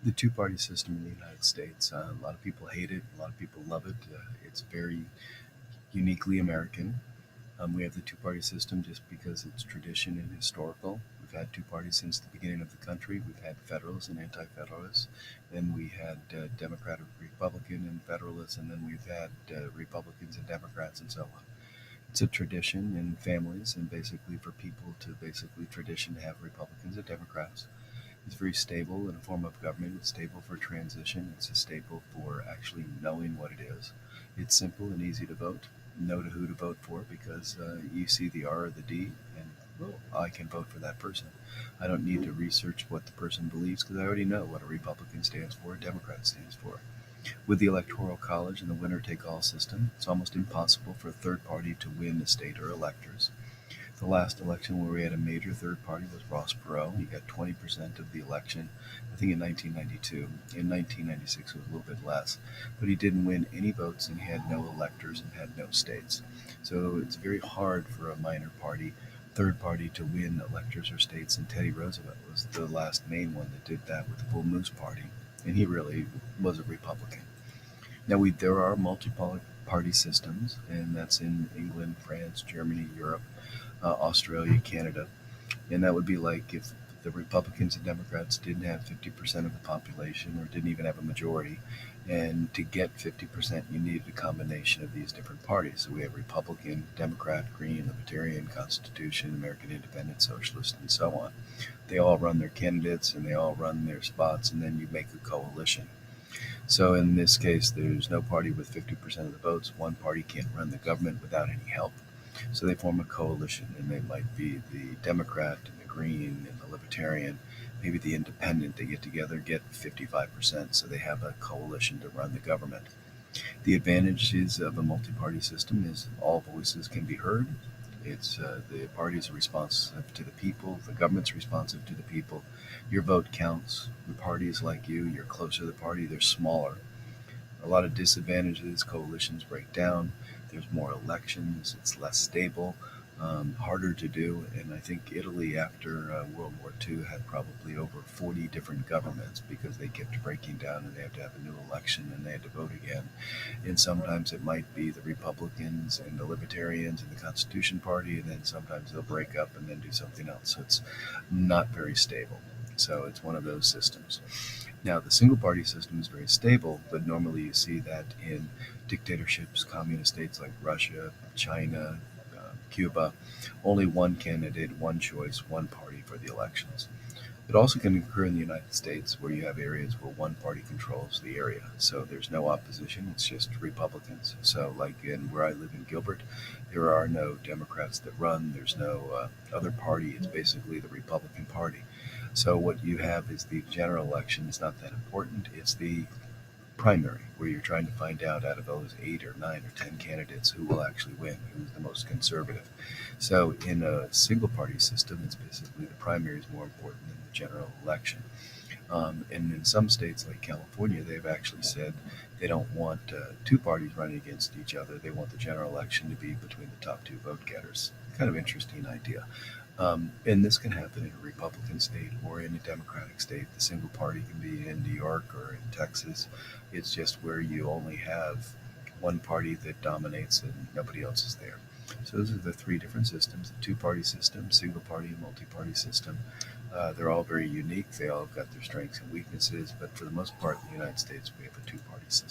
The two-party system in the United States, a lot of people hate it, a lot of people love it. It's very uniquely American. We have the two-party system just because it's tradition and historical. We've had two parties since the beginning of the country. We've had Federalists and Anti-Federalists. Then we had Democratic, Republican, and Federalists, and then we've had Republicans and Democrats, and so on. It's a tradition in families, and basically for people to basically tradition to have Republicans and Democrats. It's very stable in a form of government. It's stable for transition. It's stable for actually knowing what it is. It's simple and easy to vote. Know to who to vote for because you see the R or the D, and well, I can vote for that person. I don't need to research what the person believes because I already know what a Republican stands for, a Democrat stands for. With the Electoral College and the winner-take-all system, it's almost impossible for a third party to win the state or electors. The last election where we had a major third party was Ross Perot. He got 20% of the election, I think in 1992. In 1996 it was a little bit less, but he didn't win any votes and he had no electors and had no states. So it's very hard for a minor party, third party to win electors or states, and Teddy Roosevelt was the last main one that did that with the Bull Moose Party, and he really was a Republican. Now there are multi-party systems, and that's in England, France, Germany, Europe, Australia, Canada. And that would be like if the Republicans and Democrats didn't have 50% of the population or didn't even have a majority. And to get 50%, you needed a combination of these different parties. So we have Republican, Democrat, Green, Libertarian, Constitution, American Independent, Socialist, and so on. They all run their candidates and they all run their spots, and then you make a coalition. So in this case, there's no party with 50% of the votes. One party can't run the government without any help. So they form a coalition, and they might be the Democrat and the Green and the Libertarian, maybe the Independent. They get together, get 55%, so they have a coalition to run the government. The advantages of a multi-party system is all voices can be heard. It's the parties are responsive to the people. The government's responsive to the people. Your vote counts. The parties like you're closer to the party. They're smaller. A lot of disadvantages. Coalitions break down. There's more elections. It's less stable, harder to do. And I think Italy, after World War II, had probably over 40 different governments because they kept breaking down and they had to have a new election and they had to vote again. And sometimes it might be the Republicans and the Libertarians and the Constitution Party, and then sometimes they'll break up and then do something else. So it's not very stable. So it's one of those systems. Now, the single party system is very stable, but normally you see that in dictatorships, communist states like Russia, China, Cuba, only one candidate, one choice, one party for the elections. It also can occur in the United States where you have areas where one party controls the area. So there's no opposition, it's just Republicans. So, like in where I live in Gilbert, there are no Democrats that run, there's no other party, it's basically the Republican Party. So, what you have is the general election is not that important, it's the primary, where you're trying to find out of those 8 or 9 or 10 candidates who will actually win, who's the most conservative. So in a single party system, it's basically the primary is more important than the general election. And in some states like California, they've actually said they don't want two parties running against each other. They want the general election to be between the top two vote getters. Kind of interesting idea. And this can happen in a Republican state or in a Democratic state. The single party can be in New York or in Texas. It's just where you only have one party that dominates and nobody else is there. So those are the three different systems: the two-party system, single-party, and multi-party system. They're all very unique. They all have got their strengths and weaknesses, but for the most part, in the United States, we have a two-party system.